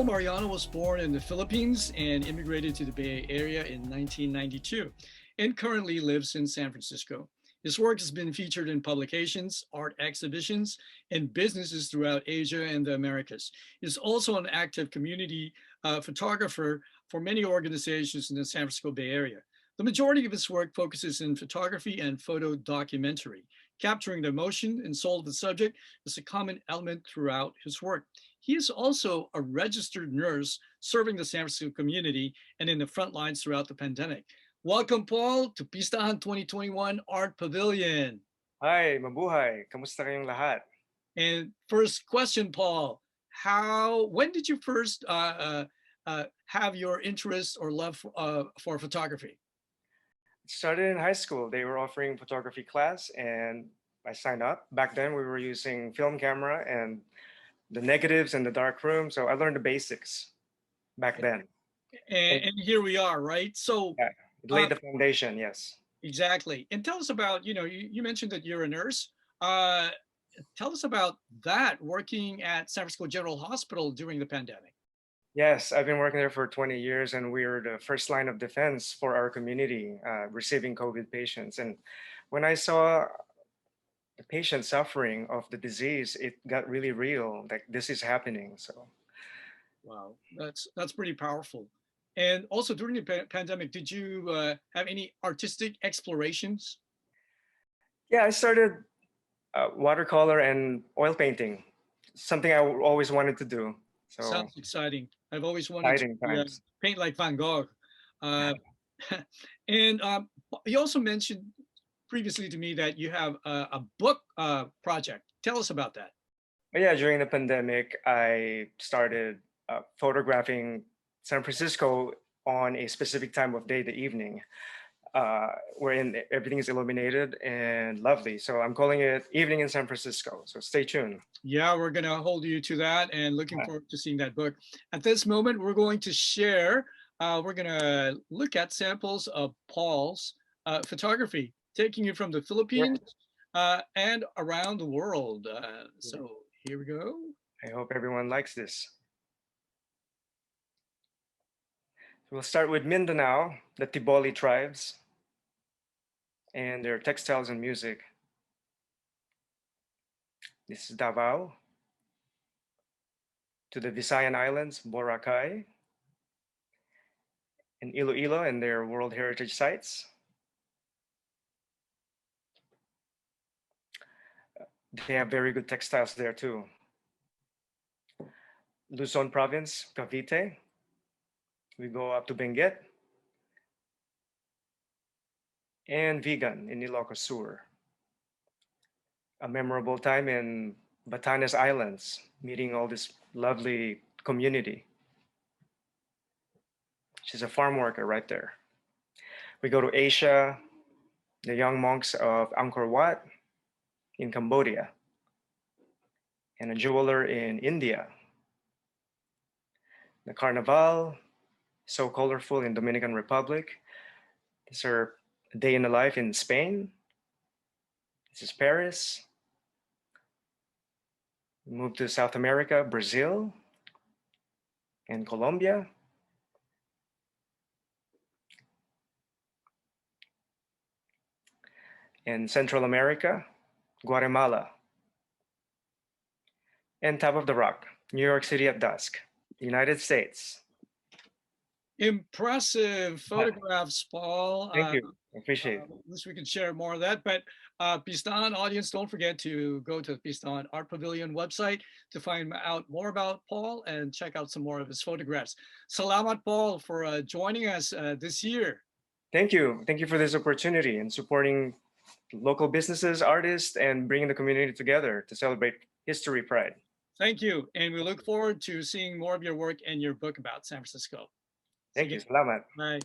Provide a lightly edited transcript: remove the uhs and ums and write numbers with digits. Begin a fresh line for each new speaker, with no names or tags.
Paul Mariano was born in the Philippines and immigrated to the Bay Area in 1992 and currently lives in San Francisco. His work has been featured in publications, art exhibitions, and businesses throughout Asia and the Americas. He's also an active community photographer for many organizations in the San Francisco Bay Area. The majority of his work focuses in photography and photo documentary. Capturing the emotion and soul of the subject is a common element throughout his work. He is also a registered nurse serving the San Francisco community and in the front lines throughout the pandemic. Welcome, Paul, to Pistahan 2021 Art Pavilion.
Hi, mabuhay. Kamusta kayong lahat?
And first question, Paul, when did you first have your interest or love for photography?
It started in high school. They were offering photography class and I signed up. Back then we were using film camera and the negatives in the dark room. So I learned the basics back then.
And here we are, right? So
yeah, it laid the foundation, yes.
Exactly. And tell us about, you mentioned that you're a nurse. Tell us about that, working at San Francisco General Hospital during the pandemic.
Yes, I've been working there for 20 years and we're the first line of defense for our community receiving COVID patients. And when I saw the patient suffering of the disease, it got really real, like this is happening. So
wow, that's pretty powerful. And also during the pandemic, did you have any artistic explorations?
yeah, I started watercolor and oil painting, something I always wanted to do. So
sounds exciting. I've always wanted to paint like Van Gogh. And you also mentioned previously to me that you have a book project. Tell us about that.
Yeah, during the pandemic, I started photographing San Francisco on a specific time of day, the evening, wherein everything is illuminated and lovely. So I'm calling it Evening in San Francisco. So stay tuned.
Yeah, we're going to hold you to that and looking forward to seeing that book. At this moment, we're going to share, we're going to look at samples of Paul's photography, taking you from the Philippines and around the world. So here we go.
I hope everyone likes this. We'll start with Mindanao, the Tiboli tribes, and their textiles and music. This is Davao. To the Visayan Islands, Boracay, and Iloilo and their World Heritage Sites. They have very good textiles there too. Luzon Province, Cavite. We go up to Benguet. And Vigan in Ilocos Sur. A memorable time in Batanes Islands, meeting all this lovely community. She's a farm worker right there. We go to Asia, the young monks of Angkor Wat in Cambodia, and a jeweler in India. The Carnival, so colorful in Dominican Republic. These are a day in the life in Spain. This is Paris. We move to South America, Brazil, and Colombia. In Central America, Guatemala. And Top of the Rock, New York City at dusk, United States.
Impressive photographs, Paul.
Thank you. I appreciate it.
Wish we could share more of that. But Pistahan audience, don't forget to go to the Pistahan Art Pavilion website to find out more about Paul and check out some more of his photographs. Salamat, Paul, for joining us this year.
Thank you. Thank you for this opportunity and supporting local businesses, artists, and bringing the community together to celebrate history pride.
Thank you. And we look forward to seeing more of your work and your book about San Francisco.
Thank you. Salamat.
Bye.